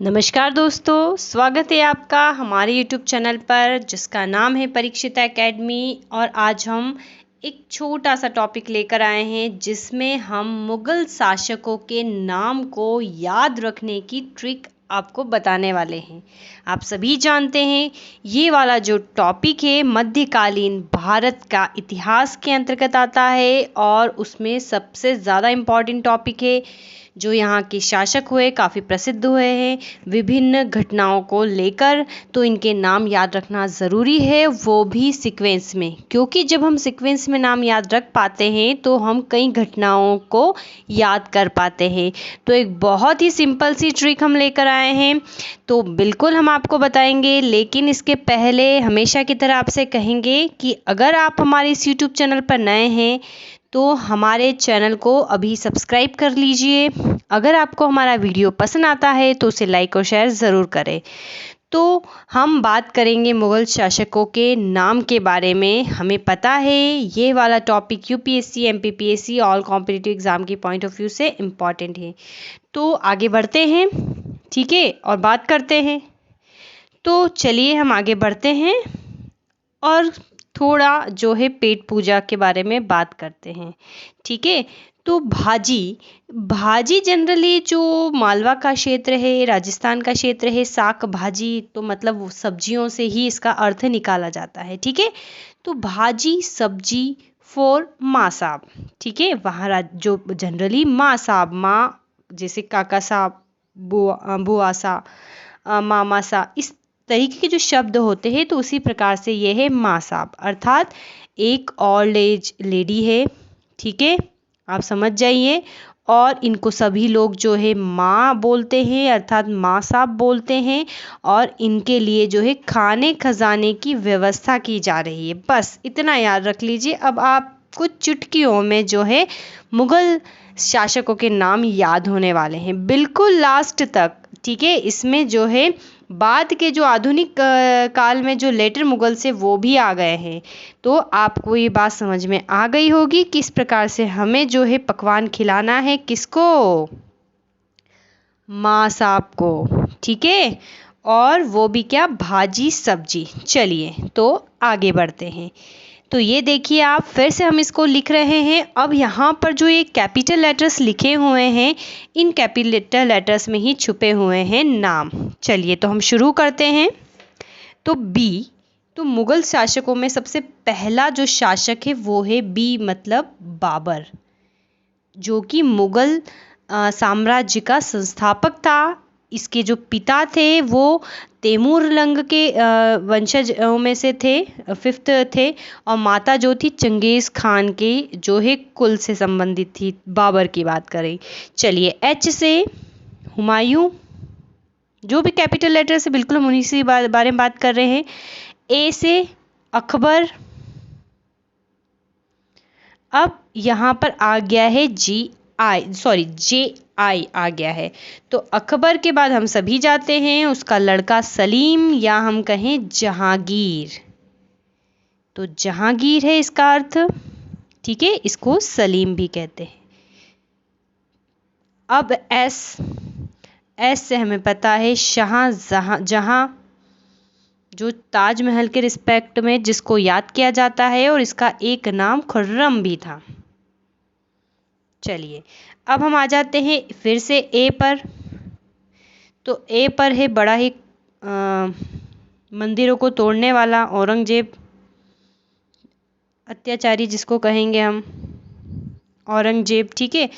नमस्कार दोस्तों, स्वागत है आपका हमारे YouTube चैनल पर जिसका नाम है परीक्षिता एकेडमी। और आज हम एक छोटा सा टॉपिक लेकर आए हैं जिसमें हम मुग़ल शासकों के नाम को याद रखने की ट्रिक आपको बताने वाले हैं। आप सभी जानते हैं ये वाला जो टॉपिक है मध्यकालीन भारत का इतिहास के अंतर्गत आता है और उसमें सबसे ज़्यादा इम्पॉर्टेंट टॉपिक है। जो यहाँ के शासक हुए काफ़ी प्रसिद्ध हुए हैं विभिन्न घटनाओं को लेकर, तो इनके नाम याद रखना ज़रूरी है, वो भी सीक्वेंस में, क्योंकि जब हम सीक्वेंस में नाम याद रख पाते हैं तो हम कई घटनाओं को याद कर पाते हैं। तो एक बहुत ही सिंपल सी ट्रिक हम लेकर आए हैं, तो बिल्कुल हम आपको बताएंगे। लेकिन इसके पहले हमेशा की तरह आपसे कहेंगे कि अगर आप हमारे इस YouTube चैनल पर नए हैं तो हमारे चैनल को अभी सब्सक्राइब कर लीजिए। अगर आपको हमारा वीडियो पसंद आता है तो उसे लाइक और शेयर ज़रूर करें। तो हम बात करेंगे मुग़ल शासकों के नाम के बारे में। हमें पता है ये वाला topic UPSC, MPPSC all competitive exam के पॉइंट ऑफ व्यू से इम्पॉर्टेंट है। तो आगे बढ़ते हैं, ठीक है, और बात करते हैं। तो चलिए हम आगे बढ़ते हैं और थोड़ा जो है पेट पूजा के बारे में बात करते हैं, ठीक है। तो भाजी जनरली जो मालवा का क्षेत्र है, राजस्थान का क्षेत्र है, साग भाजी तो मतलब वो सब्जियों से ही इसका अर्थ निकाला जाता है, ठीक है। तो भाजी सब्जी फॉर माँ साहब, ठीक है। वहाँ जो जनरली माँ साहब, माँ जैसे काका साहब, बुआ सा, मामा सा, इस तरीके के जो शब्द होते हैं, तो उसी प्रकार से ये है माँ साहब, अर्थात एक ओल्ड एज लेडी है, ठीक है, आप समझ जाइए। और इनको सभी लोग जो है माँ बोलते हैं, अर्थात माँ साहब बोलते हैं। और इनके लिए जो है खाने खजाने की व्यवस्था की जा रही है, बस इतना याद रख लीजिए। अब आप कुछ चुटकियों में जो है मुग़ल शासकों के नाम याद होने वाले हैं, बिल्कुल लास्ट तक, ठीक है। इसमें जो है बाद के जो आधुनिक काल में जो लेटर मुग़ल से वो भी आ गए हैं। तो आपको ये बात समझ में आ गई होगी किस प्रकार से हमें जो है पकवान खिलाना है, किसको, माँ साहब को, ठीक है। और वो भी क्या, भाजी सब्जी। चलिए तो आगे बढ़ते हैं। तो ये देखिए आप, फिर से हम इसको लिख रहे हैं। अब यहाँ पर जो ये कैपिटल लेटर्स लिखे हुए हैं, इन कैपिटल लेटर्स में ही छुपे हुए हैं नाम। चलिए तो हम शुरू करते हैं। तो बी, तो मुग़ल शासकों में सबसे पहला जो शासक है वो है बी, मतलब बाबर, जो कि मुग़ल साम्राज्य का संस्थापक था। इसके जो पिता थे वो तैमूर लंग के वंशजों में से थे, 5th थे। और माता जो थी चंगेज़ खान के जो है कुल से संबंधित थी, बाबर की बात करें। चलिए एच से हुमायूं, जो भी कैपिटल लेटर से, बिल्कुल हम उन्हीं से बारे में बात कर रहे हैं। ए से अकबर। अब यहाँ पर आ गया है जे आई आ गया है। तो अकबर के बाद हम सभी जाते हैं उसका लड़का सलीम, या हम कहें जहांगीर। तो जहांगीर है इसका अर्थ, ठीक है, इसको सलीम भी कहते हैं। अब एस से हमें पता है जहां, जो ताजमहल के रिस्पेक्ट में जिसको याद किया जाता है, और इसका एक नाम खुर्रम भी था। चलिए अब हम आ जाते हैं फिर से ए पर। तो ए पर है बड़ा ही मंदिरों को तोड़ने वाला औरंगजेब, अत्याचारी जिसको कहेंगे हम, औरंगजेब, ठीक है।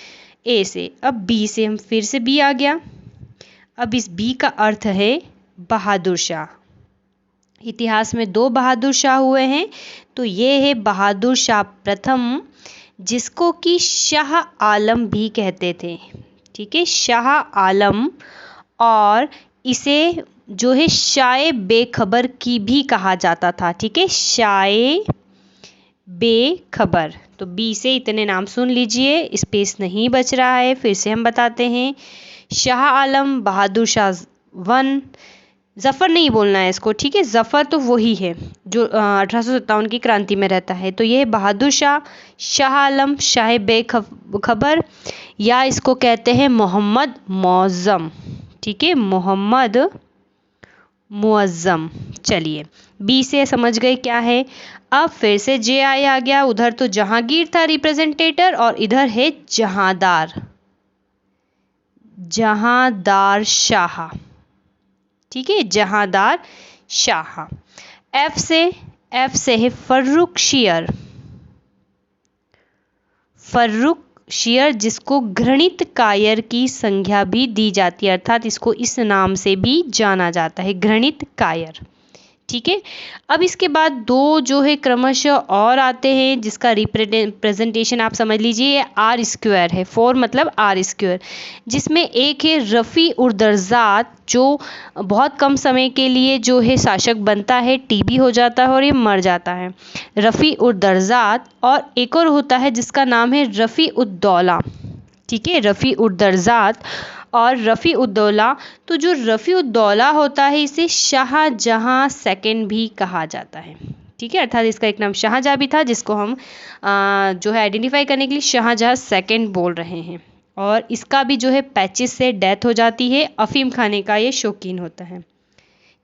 ए से। अब बी से, हम फिर से बी आ गया। अब इस बी का अर्थ है बहादुर शाह। इतिहास में 2 बहादुर शाह हुए हैं, तो ये है बहादुर शाह प्रथम, जिसको कि शाह आलम भी कहते थे, ठीक है, शाह आलम। और इसे जो है शाए बेखबर की भी कहा जाता था, ठीक है, शाए बेखबर। तो बी से इतने नाम सुन लीजिए, स्पेस नहीं बच रहा है, फिर से हम बताते हैं। शाह आलम, बहादुर शाह 1, ज़फ़र नहीं बोलना है इसको, ठीक है, ज़फ़र तो वही है जो 1857 की क्रांति में रहता है। तो ये है बहादुर शाह, शाह आलम, शाह बेखबर, या इसको कहते हैं मोहम्मद मौज़म, ठीक है, मोहम्मद मुअज्जम। चलिए, बी से समझ गए क्या है। अब फिर से जे आई आ गया। उधर तो जहांगीर था रिप्रेजेंटेटर और इधर है जहांदार, जहांदार शाह। ठीक है, जहांदार शाह। एफ से है फर्रुख शियर, फर्रुख शियर जिसको घृणित कायर की संज्ञा भी दी जाती है, अर्थात इसको इस नाम से भी जाना जाता है, घृणित कायर। ठीक है, अब इसके बाद दो जो है क्रमशः और आते हैं जिसका रिप्रेजेंटेशन आप समझ लीजिए आर स्क्वायर है, 4 मतलब आर स्क्वायर, जिसमें एक है रफ़ी उर दर्जात जो बहुत कम समय के लिए जो है शासक बनता है, टीबी हो जाता है और ये मर जाता है, रफ़ी उर दर्जात। और एक और होता है जिसका नाम है रफ़ी उद दौला। ठीक है, रफ़ी उद दर्जात और रफ़ी उद दौला। तो जो रफ़ी उद दौला होता है इसे शाहजहां सेकंड भी कहा जाता है। ठीक है, अर्थात इसका एक नाम शाहजहां भी था जिसको हम जो है आइडेंटिफाई करने के लिए शाहजहां सेकंड बोल रहे हैं। और इसका भी जो है पैचिस से डेथ हो जाती है, अफीम खाने का ये शौकीन होता है।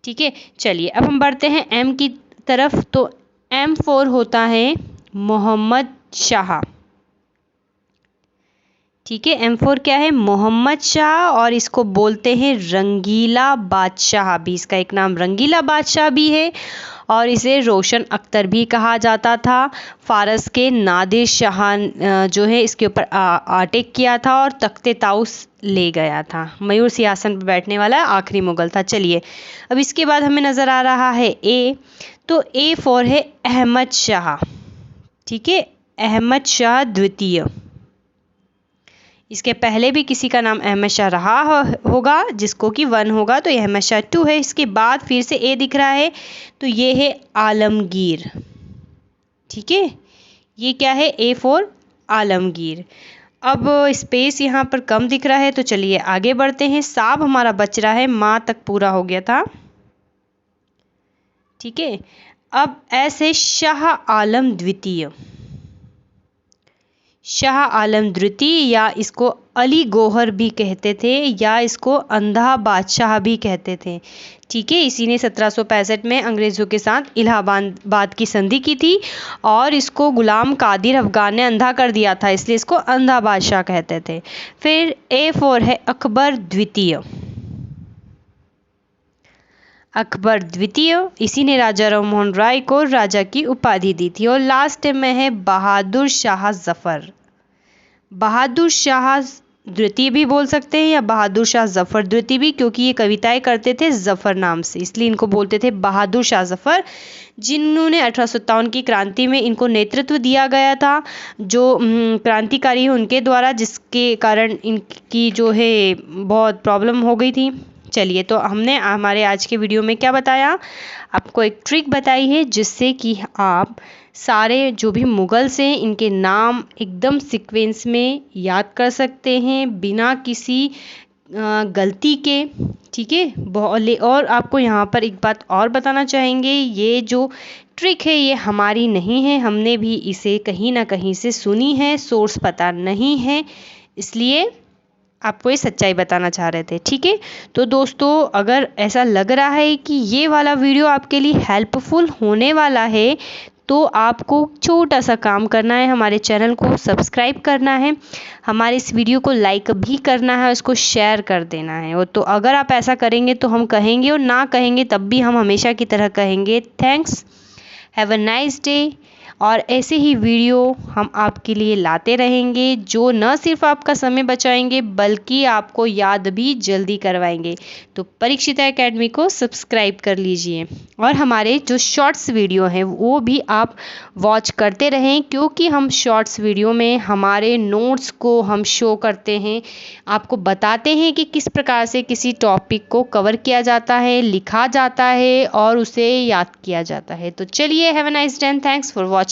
ठीक है, चलिए अब हम बढ़ते हैं एम की तरफ। तो M4 होता है मोहम्मद शाह। ठीक है, M4 क्या है, मोहम्मद शाह, और इसको बोलते हैं रंगीला बादशाह भी। इसका एक नाम रंगीला बादशाह भी है और इसे रोशन अख्तर भी कहा जाता था। फारस के नादिर शाह जो है इसके ऊपर अटैक किया था और तख्ते ताउस ले गया था। मयूर सिंहासन पर बैठने वाला आखिरी मुगल था। चलिए, अब इसके बाद हमें नज़र आ रहा है ए। तो A4 है अहमद शाह। ठीक है, अहमद शाह द्वितीय। इसके पहले भी किसी का नाम अहमद शाह रहा होगा जिसको कि 1 होगा, तो ये अहमद शाह 2 है। इसके बाद फिर से ए दिख रहा है, तो ये है आलमगीर। ठीक है, ये क्या है, A4 आलमगीर। अब स्पेस यहाँ पर कम दिख रहा है, तो चलिए आगे बढ़ते हैं। साब हमारा बच रहा है, माँ तक पूरा हो गया था। ठीक है, अब ऐसे शाह आलम द्वितीय, शाह आलम द्वितीय, या इसको अली गौहर भी कहते थे, या इसको अंधा बादशाह भी कहते थे। ठीक है, इसी ने 1765 में अंग्रेज़ों के साथ इलाहाबाद की संधि की थी और इसको गुलाम कादिर अफगान ने अंधा कर दिया था, इसलिए इसको अंधा बादशाह कहते थे। फिर A4 है अकबर द्वितीय। अकबर द्वितीय, इसी ने राजा राममोहन राय को राजा की उपाधि दी थी। और लास्ट में है बहादुर शाह जफ़र। बहादुर शाह द्वितीय भी बोल सकते हैं या बहादुर शाह जफ़र द्वितीय भी, क्योंकि ये कविताएं करते थे जफ़र नाम से, इसलिए इनको बोलते थे बहादुर शाह जफ़र, जिन्होंने 1857 की क्रांति में इनको नेतृत्व दिया गया था। जो क्रांतिकारी है उनके द्वारा, जिसके कारण इनकी जो है बहुत प्रॉब्लम हो गई थी। चलिए, तो हमने हमारे आज के वीडियो में क्या बताया, आपको एक ट्रिक बताई है जिससे कि आप सारे जो भी मुगल्स हैं इनके नाम एकदम सीक्वेंस में याद कर सकते हैं बिना किसी गलती के। ठीक है, और आपको यहाँ पर एक बात और बताना चाहेंगे, ये जो ट्रिक है ये हमारी नहीं है, हमने भी इसे कहीं ना कहीं से सुनी है, सोर्स पता नहीं है, इसलिए आपको ये सच्चाई बताना चाह रहे थे। ठीक है, तो दोस्तों अगर ऐसा लग रहा है कि ये वाला वीडियो आपके लिए हेल्पफुल होने वाला है, तो आपको छोटा सा काम करना है, हमारे चैनल को सब्सक्राइब करना है, हमारे इस वीडियो को लाइक भी करना है, उसको शेयर कर देना है। और तो अगर आप ऐसा करेंगे तो हम कहेंगे, और ना कहेंगे तब भी हम हमेशा की तरह कहेंगे thanks, have a nice day. और ऐसे ही वीडियो हम आपके लिए लाते रहेंगे जो न सिर्फ आपका समय बचाएंगे बल्कि आपको याद भी जल्दी करवाएंगे। तो परीक्षिता एकेडमी को सब्सक्राइब कर लीजिए और हमारे जो शॉर्ट्स वीडियो हैं वो भी आप वॉच करते रहें, क्योंकि हम शॉर्ट्स वीडियो में हमारे नोट्स को हम शो करते हैं, आपको बताते हैं कि किस प्रकार से किसी टॉपिक को कवर किया जाता है, लिखा जाता है और उसे याद किया जाता है। तो चलिए, have a nice day, thanks for watching.